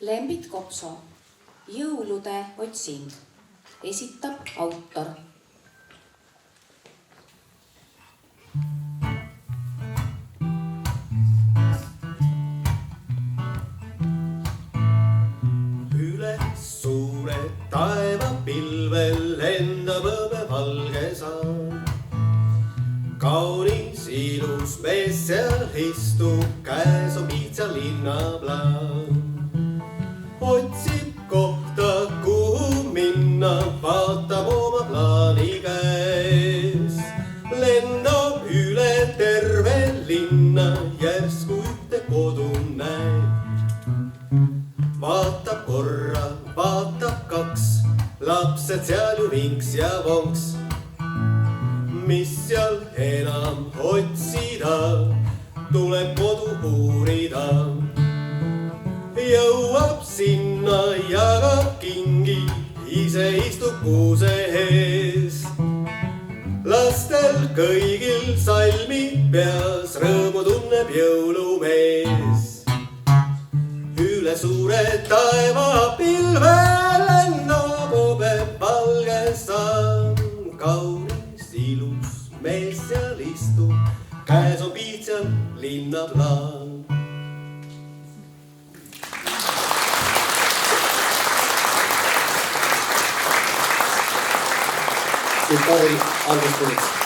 Lembit Kopso, jõulude otsind, esitab autor. Üle suure taeva pilvel lendab õbe valge saa. Kaunis ilus mees seal istub, käes on piitsa linnaplaan. Otsib kohta, kuhu minna, vaatab oma plaani käes. Lendab üle terve linna, järsku ühte kodu näeb. Vaatab korra, vaatab kaks, lapsed seal ju vinks ja vonks. Mis seal enam otsida, tuleb kodu uurida. Jõuab sinna, jagab kingi, ise istub kuuse ees. Lastel kõigil salmid peas, rõõmu tunneb jõulumees. Üle suure taeva pilve lennab õbe valge saa. Kaunis ilus mees seal istub, käes on piitsal linnaplaan. Siit Pavel algust tuliks.